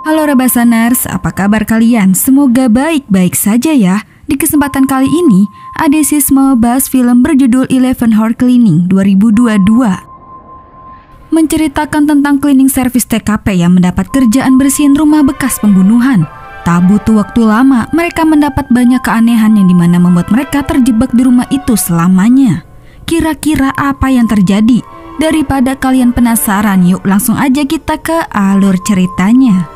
Halo Rebasaners, apa kabar kalian? Semoga baik-baik saja ya. Di kesempatan kali ini, Adesis mau bahas film berjudul 11 Hour Cleaning 2022. Menceritakan tentang cleaning service TKP yang mendapat kerjaan bersihin rumah bekas pembunuhan. Tak butuh waktu lama, mereka mendapat banyak keanehan yang dimana membuat mereka terjebak di rumah itu selamanya. Kira-kira apa yang terjadi? Daripada kalian penasaran, yuk langsung aja kita ke alur ceritanya.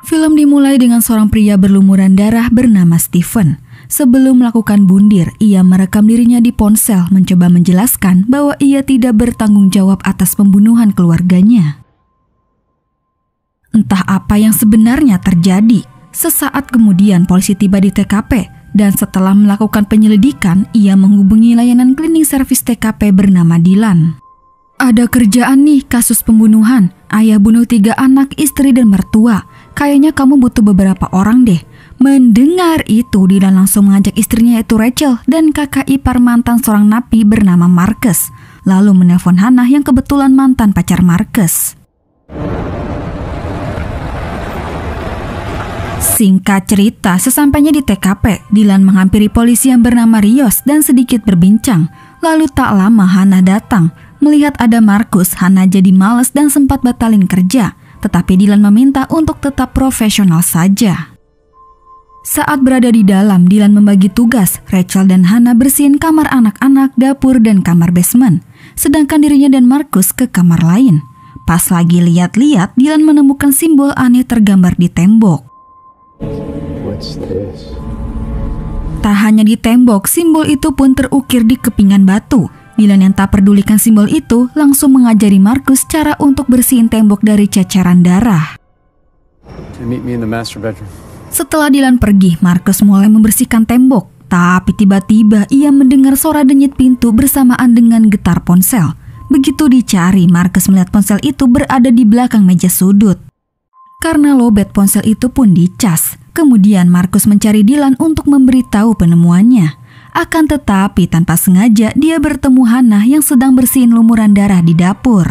Film dimulai dengan seorang pria berlumuran darah bernama Stephen. Sebelum melakukan bundir, ia merekam dirinya di ponsel mencoba menjelaskan bahwa ia tidak bertanggung jawab atas pembunuhan keluarganya. Entah apa yang sebenarnya terjadi. Sesaat kemudian polisi tiba di TKP dan setelah melakukan penyelidikan, ia menghubungi layanan cleaning service TKP bernama Dylan. Ada kerjaan nih, kasus pembunuhan. Ayah bunuh 3 anak, istri dan mertua. Kayaknya kamu butuh beberapa orang deh. Mendengar itu, Dylan langsung mengajak istrinya yaitu Rachel dan kakak ipar mantan seorang napi bernama Marcus. Lalu menelpon Hannah yang kebetulan mantan pacar Marcus. Singkat cerita, sesampainya di TKP, Dylan menghampiri polisi yang bernama Rios dan sedikit berbincang. Lalu tak lama Hannah datang. Melihat ada Marcus, Hannah jadi malas dan sempat batalin kerja. Tetapi Dylan meminta untuk tetap profesional saja. Saat berada di dalam, Dylan membagi tugas. Rachel dan Hannah bersihin kamar anak-anak, dapur, dan kamar basement. Sedangkan dirinya dan Marcus ke kamar lain. Pas lagi lihat-lihat, Dylan menemukan simbol aneh tergambar di tembok. Tak hanya di tembok, simbol itu pun terukir di kepingan batu. Dylan yang tak pedulikan simbol itu langsung mengajari Marcus cara untuk bersihin tembok dari ceceran darah. Setelah Dylan pergi, Marcus mulai membersihkan tembok. Tapi tiba-tiba ia mendengar suara denyut pintu bersamaan dengan getar ponsel. Begitu dicari, Marcus melihat ponsel itu berada di belakang meja sudut. Karena lobet ponsel itu pun dicas. Kemudian Marcus mencari Dylan untuk memberitahu penemuannya. Akan tetapi tanpa sengaja dia bertemu Hannah yang sedang bersihin lumuran darah di dapur.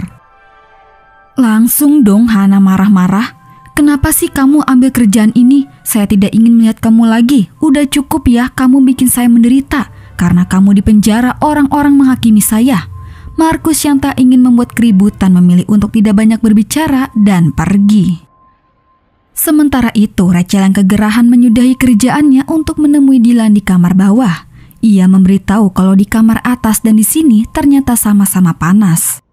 Langsung dong Hannah marah-marah. Kenapa sih kamu ambil kerjaan ini? Saya tidak ingin melihat kamu lagi. Udah cukup ya kamu bikin saya menderita. Karena kamu di penjara orang-orang menghakimi saya. Marcus yang tak ingin membuat keributan memilih untuk tidak banyak berbicara dan pergi. Sementara itu Rachel yang kegerahan menyudahi kerjaannya untuk menemui Dylan di kamar bawah. Ia memberitahu kalau di kamar atas dan di sini ternyata sama-sama panas.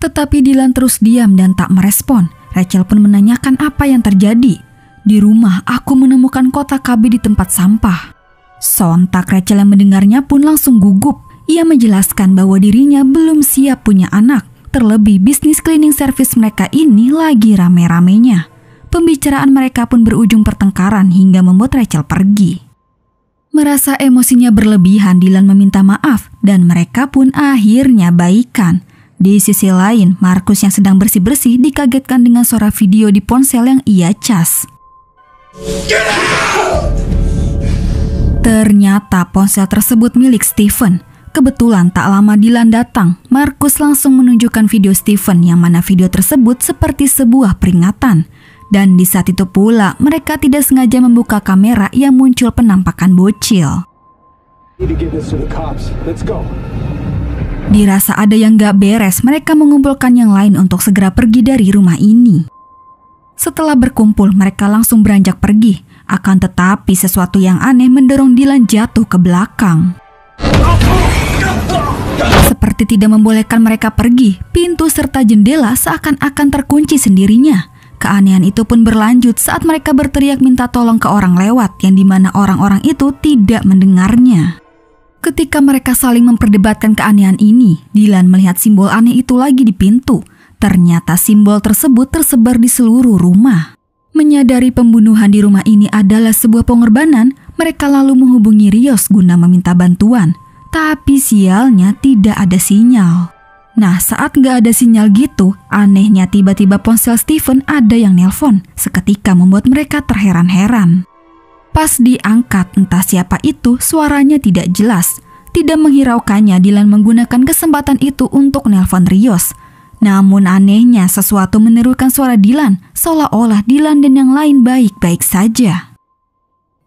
Tetapi Dylan terus diam dan tak merespon. Rachel pun menanyakan apa yang terjadi. Di rumah aku menemukan kotak KB di tempat sampah. Sontak Rachel yang mendengarnya pun langsung gugup. Ia menjelaskan bahwa dirinya belum siap punya anak. Terlebih bisnis cleaning service mereka ini lagi rame-ramenya. Pembicaraan mereka pun berujung pertengkaran hingga membuat Rachel pergi. Merasa emosinya berlebihan, Dylan meminta maaf dan mereka pun akhirnya baikan. Di sisi lain, Marcus yang sedang bersih-bersih dikagetkan dengan suara video di ponsel yang ia cas. Ternyata ponsel tersebut milik Stephen. Kebetulan tak lama Dylan datang, Marcus langsung menunjukkan video Stephen yang mana video tersebut seperti sebuah peringatan. Dan di saat itu pula, mereka tidak sengaja membuka kamera yang muncul penampakan bocil. Dirasa ada yang gak beres, mereka mengumpulkan yang lain untuk segera pergi dari rumah ini. Setelah berkumpul, mereka langsung beranjak pergi. Akan tetapi sesuatu yang aneh mendorong Dylan jatuh ke belakang. Seperti tidak membolehkan mereka pergi, pintu serta jendela seakan-akan terkunci sendirinya. Keanehan itu pun berlanjut saat mereka berteriak minta tolong ke orang lewat yang dimana orang-orang itu tidak mendengarnya. Ketika mereka saling memperdebatkan keanehan ini, Dylan melihat simbol aneh itu lagi di pintu. Ternyata simbol tersebut tersebar di seluruh rumah. Menyadari pembunuhan di rumah ini adalah sebuah pengorbanan, mereka lalu menghubungi Rios guna meminta bantuan. Tapi sialnya tidak ada sinyal. Nah, saat gak ada sinyal gitu, anehnya tiba-tiba ponsel Stephen ada yang nelpon. Seketika membuat mereka terheran-heran. Pas diangkat, entah siapa itu, suaranya tidak jelas. Tidak menghiraukannya, Dylan menggunakan kesempatan itu untuk nelpon Rios. Namun anehnya sesuatu menirukan suara Dylan, seolah-olah Dylan dan yang lain baik-baik saja.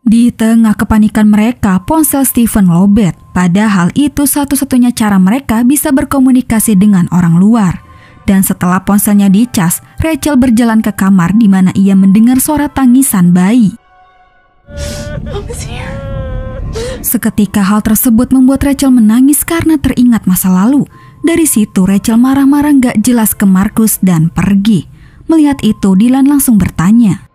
Di tengah kepanikan mereka, ponsel Stephen lobet. Padahal itu satu-satunya cara mereka bisa berkomunikasi dengan orang luar. Dan setelah ponselnya dicas, Rachel berjalan ke kamar di mana ia mendengar suara tangisan bayi. Seketika hal tersebut membuat Rachel menangis karena teringat masa lalu. Dari situ Rachel marah-marah gak jelas ke Marcus dan pergi. Melihat itu Dylan langsung bertanya.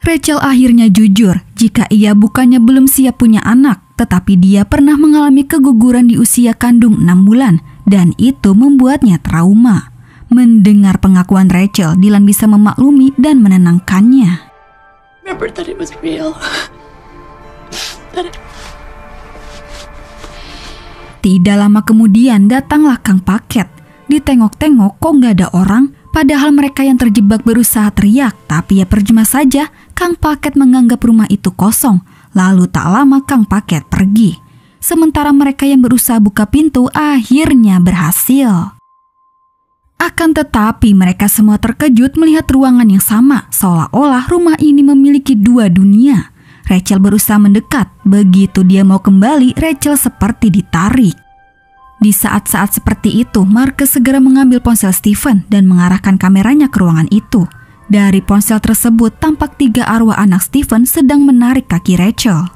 Rachel akhirnya jujur jika ia bukannya belum siap punya anak, tetapi dia pernah mengalami keguguran di usia kandung 6 bulan dan itu membuatnya trauma. Mendengar pengakuan Rachel, Dylan bisa memaklumi dan menenangkannya. Tidak lama kemudian datanglah Kang Paket. Ditengok-tengok kok gak ada orang, padahal mereka yang terjebak berusaha teriak, tapi ya percuma saja. Kang Paket menganggap rumah itu kosong. Lalu tak lama Kang Paket pergi. Sementara mereka yang berusaha buka pintu akhirnya berhasil. Akan tetapi mereka semua terkejut melihat ruangan yang sama, seolah-olah rumah ini memiliki 2 dunia. Rachel berusaha mendekat, begitu dia mau kembali, Rachel seperti ditarik. Di saat-saat seperti itu, Marcus segera mengambil ponsel Stephen dan mengarahkan kameranya ke ruangan itu. Dari ponsel tersebut tampak 3 arwah anak Stephen sedang menarik kaki Rachel.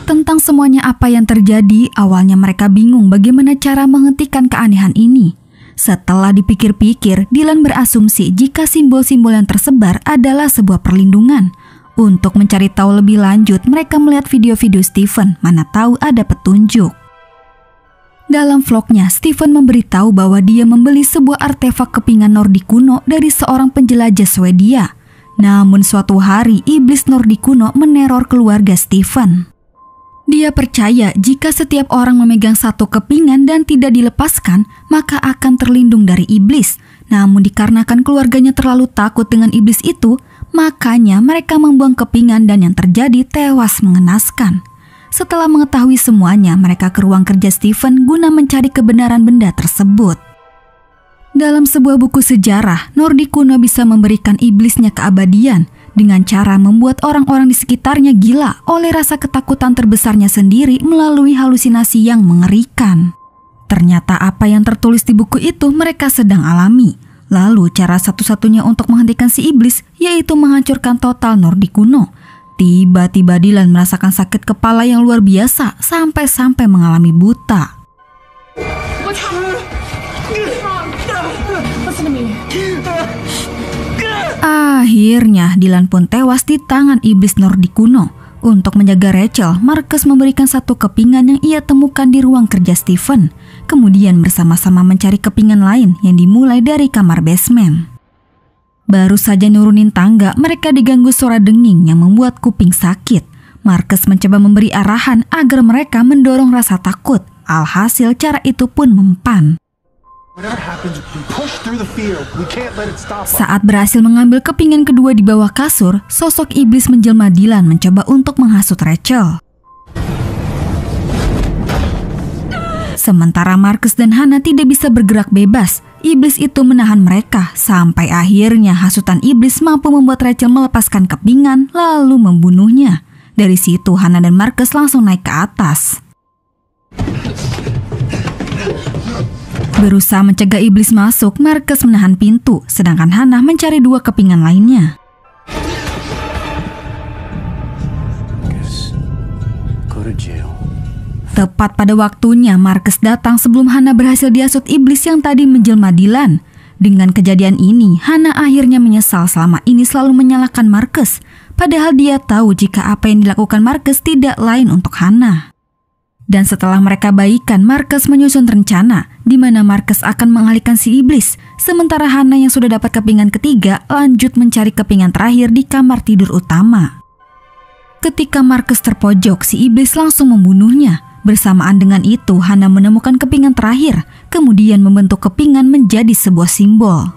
Tentang semuanya apa yang terjadi, awalnya mereka bingung bagaimana cara menghentikan keanehan ini. Setelah dipikir-pikir, Dylan berasumsi jika simbol-simbol yang tersebar adalah sebuah perlindungan. Untuk mencari tahu lebih lanjut, mereka melihat video-video Stephen, mana tahu ada petunjuk. Dalam vlognya, Stephen memberitahu bahwa dia membeli sebuah artefak kepingan Nordik kuno dari seorang penjelajah Swedia. Namun suatu hari, iblis Nordik kuno meneror keluarga Stephen. Dia percaya jika setiap orang memegang satu kepingan dan tidak dilepaskan, maka akan terlindung dari iblis. Namun dikarenakan keluarganya terlalu takut dengan iblis itu, makanya mereka membuang kepingan dan yang terjadi tewas mengenaskan. Setelah mengetahui semuanya, mereka ke ruang kerja Stephen guna mencari kebenaran benda tersebut. Dalam sebuah buku sejarah, Nordik kuno bisa memberikan iblisnya keabadian dengan cara membuat orang-orang di sekitarnya gila oleh rasa ketakutan terbesarnya sendiri melalui halusinasi yang mengerikan. Ternyata apa yang tertulis di buku itu mereka sedang alami. Lalu cara satu-satunya untuk menghentikan si iblis yaitu menghancurkan total Nordik kuno. Tiba-tiba Dylan merasakan sakit kepala yang luar biasa sampai-sampai mengalami buta. Akhirnya Dylan pun tewas di tangan iblis Nordik kuno. Untuk menjaga Rachel, Marcus memberikan satu kepingan yang ia temukan di ruang kerja Stephen. Kemudian bersama-sama mencari kepingan lain yang dimulai dari kamar basement. Baru saja nurunin tangga, mereka diganggu suara denging yang membuat kuping sakit. Marcus mencoba memberi arahan agar mereka mendorong rasa takut. Alhasil cara itu pun mempan. Saat berhasil mengambil kepingan kedua di bawah kasur, sosok iblis menjelma Dylan mencoba untuk menghasut Rachel. Sementara Marcus dan Hannah tidak bisa bergerak bebas, iblis itu menahan mereka sampai akhirnya hasutan iblis mampu membuat Rachel melepaskan kepingan lalu membunuhnya. Dari situ Hannah dan Marcus langsung naik ke atas. Berusaha mencegah iblis masuk, Marcus menahan pintu, sedangkan Hannah mencari 2 kepingan lainnya. Tepat pada waktunya, Marcus datang sebelum Hannah berhasil dihasut iblis yang tadi menjelma Dylan. Dengan kejadian ini, Hannah akhirnya menyesal selama ini selalu menyalahkan Marcus. Padahal dia tahu jika apa yang dilakukan Marcus tidak lain untuk Hannah. Dan setelah mereka baikan, Marcus menyusun rencana di mana Marcus akan mengalihkan si iblis. Sementara Hannah yang sudah dapat kepingan ketiga lanjut mencari kepingan terakhir di kamar tidur utama. Ketika Marcus terpojok, si iblis langsung membunuhnya. Bersamaan dengan itu, Hannah menemukan kepingan terakhir, kemudian membentuk kepingan menjadi sebuah simbol.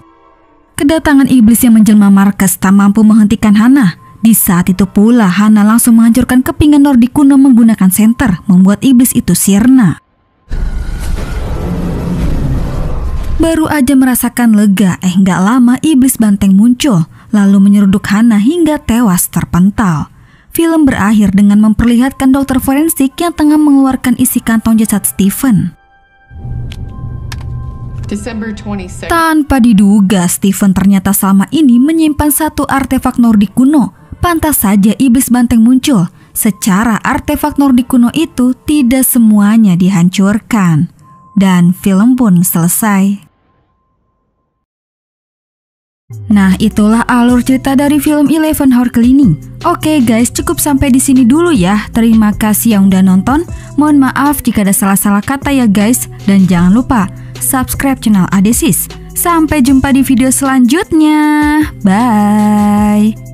Kedatangan iblis yang menjelma Marcus tak mampu menghentikan Hannah. Di saat itu pula Hana langsung menghancurkan kepingan Nordik kuno menggunakan senter, membuat iblis itu sirna. Baru aja merasakan lega, nggak lama iblis banteng muncul, lalu menyeruduk Hana hingga tewas terpental. Film berakhir dengan memperlihatkan dokter forensik yang tengah mengeluarkan isi kantong jasad Stephen. Tanpa diduga, Stephen ternyata selama ini menyimpan satu artefak Nordik kuno. Pantas saja iblis banteng muncul. Secara artefak Nordik kuno itu tidak semuanya dihancurkan. Dan film pun selesai. Nah, itulah alur cerita dari film 11 Hour Cleaning. Oke guys, cukup sampai di sini dulu ya. Terima kasih yang udah nonton. Mohon maaf jika ada salah-salah kata ya guys. Dan jangan lupa subscribe channel Adesis. Sampai jumpa di video selanjutnya. Bye.